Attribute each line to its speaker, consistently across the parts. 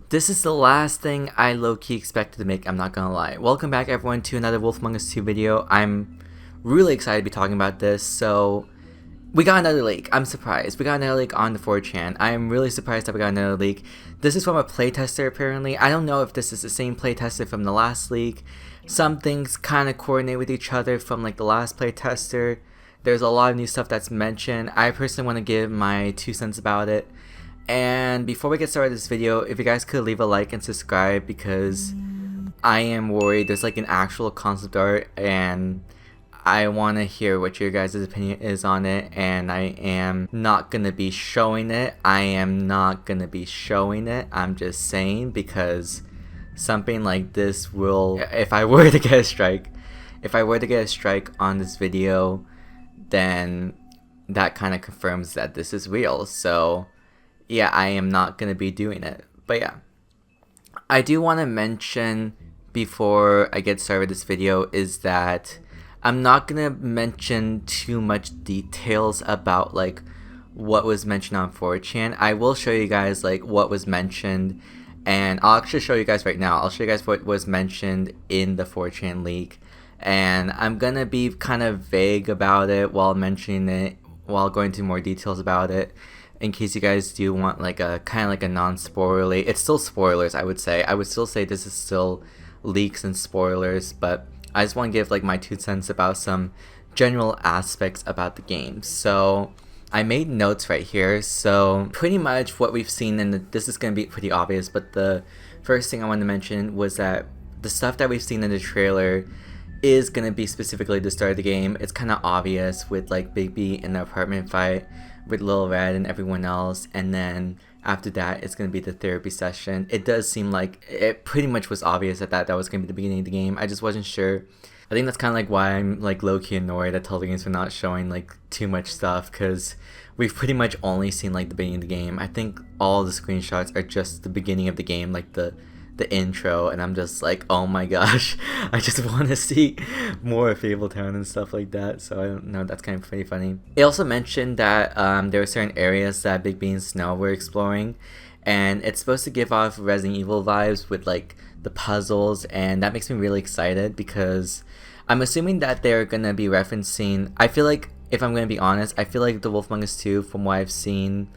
Speaker 1: This is the last thing I low-key expected to make, I'm not gonna lie. Welcome back everyone to another Wolf Among Us 2 video. I'm really excited to be talking about this. So, we got another leak. I'm surprised. We got another leak on the 4chan. I am really surprised that we got another leak. This is from a playtester apparently. I don't know if this is the same playtester from the last leak. Some things kind of coordinate with each other from like the last playtester. There's a lot of new stuff that's mentioned. I personally want to give my 2 cents about it. And before we get started with this video, if you guys could leave a like and subscribe, because I am worried there's like an actual concept art and I want to hear what your guys' opinion is on it, and I am not going to be showing it. I'm just saying, because something like this will, if I were to get a strike on this video, then that kind of confirms that this is real. So yeah, I am not going to be doing it. But yeah, I do want to mention before I get started with this video is that I'm not going to mention too much details about like what was mentioned on 4chan. I will show you guys like what was mentioned, and I'll actually show you guys right now. I'll show you guys what was mentioned in the 4chan leak, and I'm going to be kind of vague about it while mentioning it, while going into more details about it, in case you guys do want like a kind of like a non-spoilerly. It's still spoilers, I would say. I would still say this is still leaks and spoilers, but I just want to give like my 2 cents about some general aspects about the game. So I made notes right here. So pretty much what we've seen, and this is going to be pretty obvious, but the first thing I wanted to mention was that the stuff that we've seen in the trailer is going to be specifically the start of the game. It's kind of obvious with like Bigby in the apartment fight with Lil Red and everyone else, and then after that it's going to be the therapy session. It does seem like it pretty much was obvious that was going to be the beginning of the game. I just wasn't sure. I think that's kind of like why I'm like low-key annoyed at Telltale Games for not showing like too much stuff, because we've pretty much only seen like the beginning of the game. I think all the screenshots are just the beginning of the game, like the intro, and I'm just like, oh my gosh, I just want to see more of Fabletown and stuff like that. So I don't know, that's kind of pretty funny. It also mentioned that there were certain areas that Bigby and Snow were exploring, and it's supposed to give off Resident Evil vibes with like the puzzles, and that makes me really excited because I'm assuming that they're gonna be referencing, I feel like, if I'm gonna be honest, I feel like the Wolf Among Us 2, from what I've seen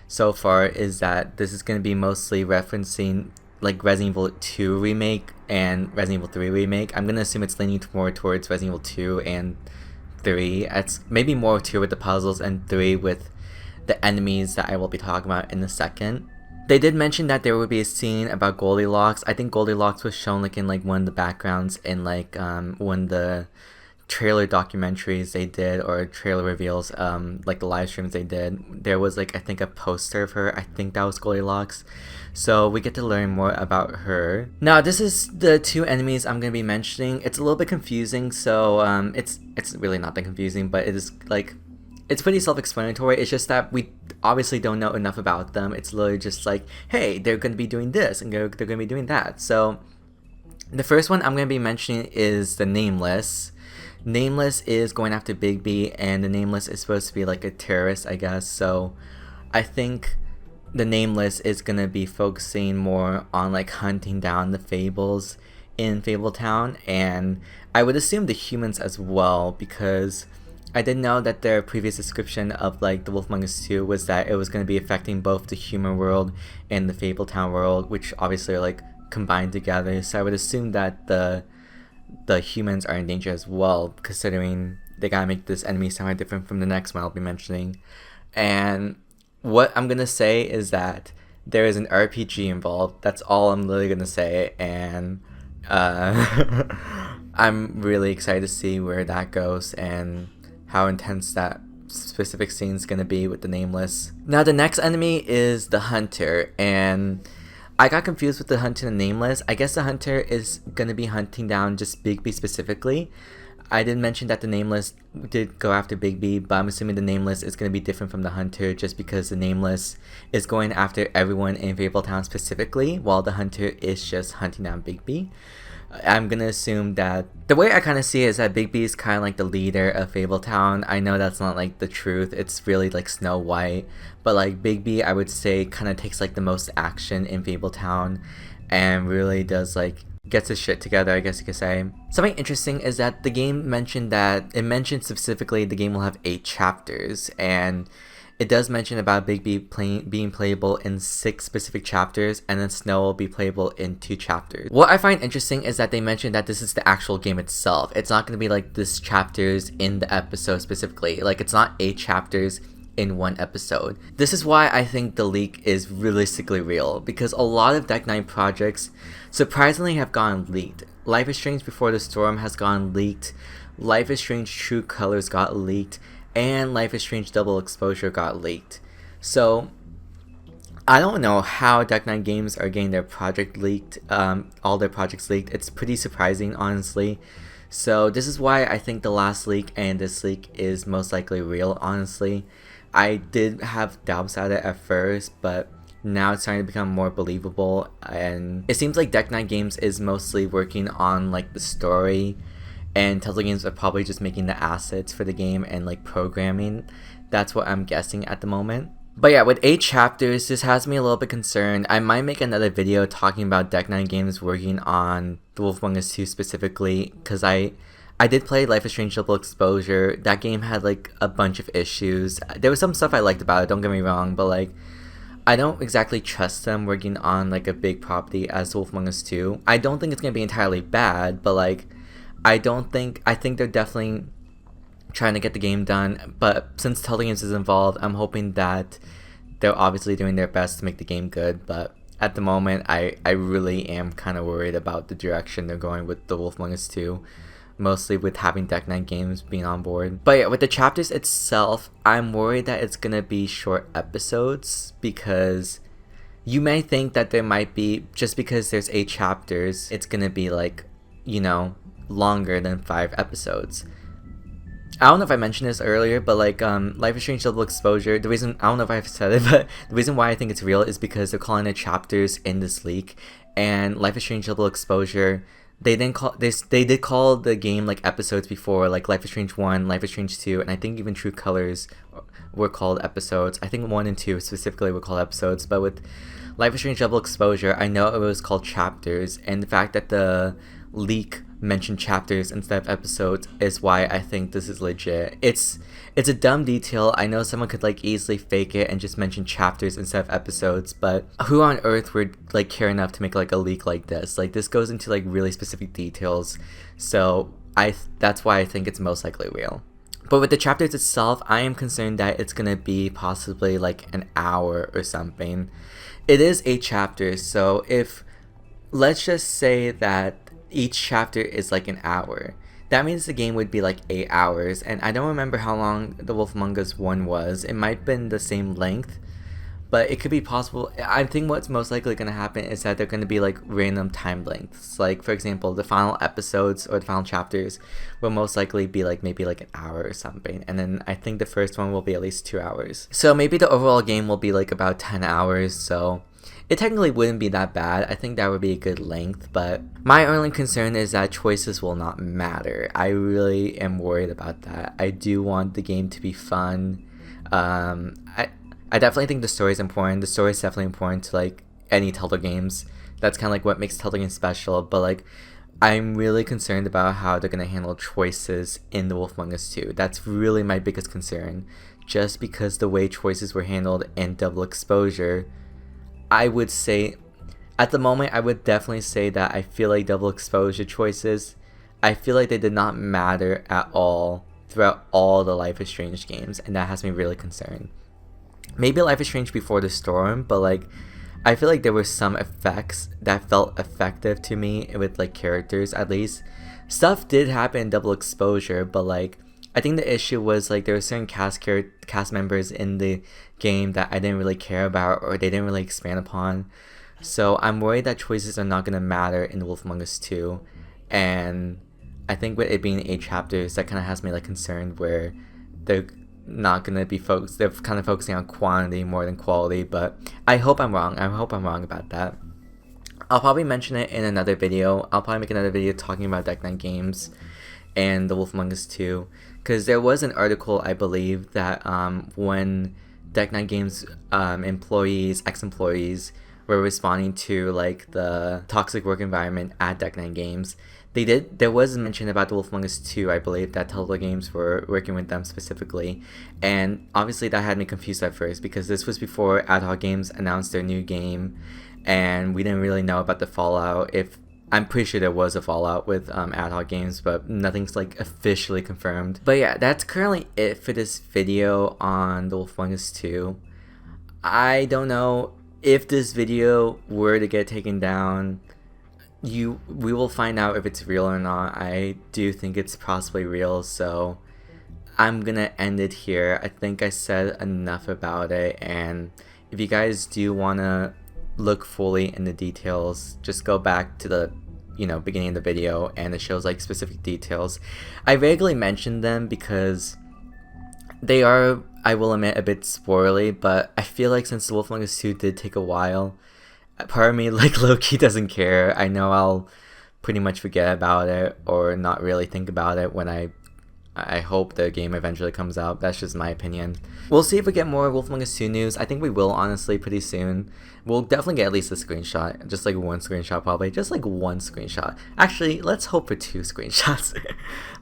Speaker 1: so far, is that this is gonna be mostly referencing like Resident Evil 2 remake and Resident Evil 3 remake. I'm gonna assume it's leaning more towards Resident Evil 2 and 3. It's maybe more 2 with the puzzles and 3 with the enemies that I will be talking about in a second. They did mention that there would be a scene about Goldilocks. I think Goldilocks was shown like in like one of the backgrounds in like one of the trailer documentaries they did, or trailer reveals, like the live streams they did. There was like, I think, a poster of her. I think that was Goldilocks. So we get to learn more about her. Now this is the 2 enemies I'm gonna be mentioning. It's a little bit confusing, so it's really not that confusing, but it is like, it's pretty self-explanatory. It's just that we obviously don't know enough about them. It's literally just like, hey, they're gonna be doing this and they're gonna be doing that. So the first one I'm gonna be mentioning is the Nameless. Nameless is going after Bigby, and the Nameless is supposed to be like a terrorist, I guess. So I think the Nameless is gonna be focusing more on like hunting down the Fables in Fabletown, and I would assume the humans as well, because I did know that their previous description of like the Wolf Among Us 2 was that it was gonna be affecting both the human world and the Fabletown world, which obviously are like combined together. So I would assume that the humans are in danger as well, considering they gotta make this enemy sound different from the next one I'll be mentioning. And what I'm gonna say is that there is an RPG involved. That's all I'm literally gonna say, and I'm really excited to see where that goes and how intense that specific scene is gonna be with the Nameless. Now the next enemy is the Hunter, and I got confused with the Hunter and the Nameless. I guess the Hunter is gonna be hunting down just Bigby specifically. I did mention that the Nameless did go after Bigby, but I'm assuming the Nameless is going to be different from the Hunter just because the Nameless is going after everyone in Fabletown specifically, while the Hunter is just hunting down Bigby. I'm gonna assume that the way I kind of see it is that Bigby is kind of like the leader of Fabletown. I know that's not like the truth, it's really like Snow White, but like Bigby I would say kind of takes like the most action in Fabletown and really does like gets his shit together, I guess you could say. Something interesting is that the game mentioned specifically the game will have 8 chapters, and it does mention about Bigby being playable in 6 specific chapters, and then Snow will be playable in 2 chapters. What I find interesting is that they mentioned that this is the actual game itself. It's not going to be like this chapters in the episode specifically. Like, it's not 8 chapters in 1 episode. This is why I think the leak is realistically real, because a lot of Deck 9 projects surprisingly have gone leaked. Life is Strange Before the Storm has gone leaked, Life is Strange True Colors got leaked, and Life is Strange Double Exposure got leaked. So I don't know how Deck 9 Games are getting their project leaked, all their projects leaked. It's pretty surprising, honestly. So this is why I think the last leak and this leak is most likely real, honestly. I did have doubts at it at first, but now it's starting to become more believable, and it seems like Deck 9 Games is mostly working on like the story, and Telltale Games are probably just making the assets for the game and like programming. That's what I'm guessing at the moment. But yeah, with 8 chapters, this has me a little bit concerned. I might make another video talking about Deck 9 Games working on The Wolf Among Us 2 specifically, because I did play Life is Strange Double Exposure. That game had like a bunch of issues. There was some stuff I liked about it, don't get me wrong, but like I don't exactly trust them working on like a big property as The Wolf Among Us 2. I don't think it's gonna be entirely bad, but like I think they're definitely trying to get the game done, but since Telltale Games is involved, I'm hoping that they're obviously doing their best to make the game good, but at the moment I really am kind of worried about the direction they're going with The Wolf Among Us 2. Mostly with having Deck 9 Games being on board. But yeah, with the chapters itself, I'm worried that it's gonna be short episodes, because you may think that there might be, just because there's 8 chapters, it's gonna be like, you know, longer than 5 episodes. I don't know if I mentioned this earlier, but like Life is Strange Double Exposure, the reason, I don't know if I've said it, but the reason why I think it's real is because they're calling it chapters in this leak, and Life is Strange Double Exposure, they did call the game like episodes before, like Life is Strange 1, Life is Strange 2, and I think even True Colors were called episodes. I think 1 and 2 specifically were called episodes, but with Life is Strange Double Exposure, I know it was called chapters, and the fact that the leak mentioned chapters instead of episodes is why I think this is legit. It's a dumb detail. I know someone could like easily fake it and just mention chapters instead of episodes, but who on earth would like care enough to make like a leak like this? Like, this goes into like really specific details, so that's why I think it's most likely real. But with the chapters itself, I am concerned that it's gonna be possibly like an hour or something. It is 8 chapters, so if, let's just say that each chapter is like an hour, that means the game would be like 8 hours, and I don't remember how long The Wolf Among Us 1 was. It might have been the same length, but it could be possible. I think what's most likely going to happen is that they're going to be like random time lengths. Like, for example, the final episodes or the final chapters will most likely be like maybe like an hour or something, and then I think the first one will be at least 2 hours. So maybe the overall game will be like about 10 hours, so it technically wouldn't be that bad. I think that would be a good length, but my only concern is that choices will not matter. I really am worried about that. I do want the game to be fun. I definitely think the story is important. The story is definitely important to like any Telltale games. That's kind of like what makes Telltale games special, but like I'm really concerned about how they're gonna handle choices in The Wolf Among Us 2. That's really my biggest concern. Just because the way choices were handled in Double Exposure, I would say, at the moment, I would definitely say that I feel like Double Exposure choices, I feel like they did not matter at all throughout all the Life is Strange games, and that has me really concerned. Maybe Life is Strange Before the Storm, but like, I feel like there were some effects that felt effective to me with like characters, at least. Stuff did happen in Double Exposure, but like, I think the issue was like there were certain cast members in the game that I didn't really care about, or they didn't really expand upon. So I'm worried that choices are not going to matter in The Wolf Among Us 2, and I think with it being 8 chapters, that kind of has me like concerned where they're not gonna be focused. They're kind of focusing on quantity more than quality. But I hope I'm wrong. I hope I'm wrong about that. I'll probably mention it in another video. I'll probably make another video talking about Deck Nine Games and The Wolf Among Us 2, because there was an article, I believe, that when Deck Nine Games ex-employees were responding to like the toxic work environment at Deck Nine Games, there was a mention about The Wolf Among Us 2, I believe, that Telltale Games were working with them specifically, and obviously that had me confused at first, because this was before Antagonists Games announced their new game, and we didn't really know about the fallout. I'm pretty sure there was a fallout with Antagonists Games, but nothing's like officially confirmed. But yeah, that's currently it for this video on The Wolf Among Us 2. I don't know if this video were to get taken down. We will find out if it's real or not. I do think it's possibly real, so I'm gonna end it here. I think I said enough about it, and if you guys do wanna look fully in the details, just go back to the beginning of the video, and it shows like specific details. I vaguely mentioned them because they are, I will admit, a bit spoilery, but I feel like since The Wolf Among Us 2 did take a while, part of me like low-key doesn't care. I know I'll pretty much forget about it or not really think about it when I hope the game eventually comes out. That's just my opinion. We'll see if we get more Wolf Among Us 2 news. I think we will, honestly, pretty soon. We'll definitely get at least a screenshot. Just like one screenshot, probably. Just like one screenshot. Actually, let's hope for 2 screenshots.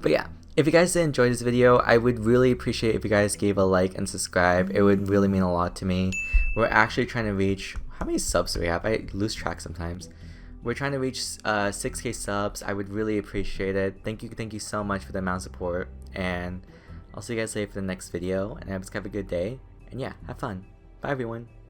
Speaker 1: But yeah, if you guys did enjoy this video, I would really appreciate if you guys gave a like and subscribe. It would really mean a lot to me. We're actually trying to reach... How many subs do we have? I lose track sometimes. We're trying to reach 6K subs. I would really appreciate it. Thank you so much for the amount of support. And I'll see you guys later for the next video. And I hope you guys have a good day. And yeah, have fun. Bye everyone.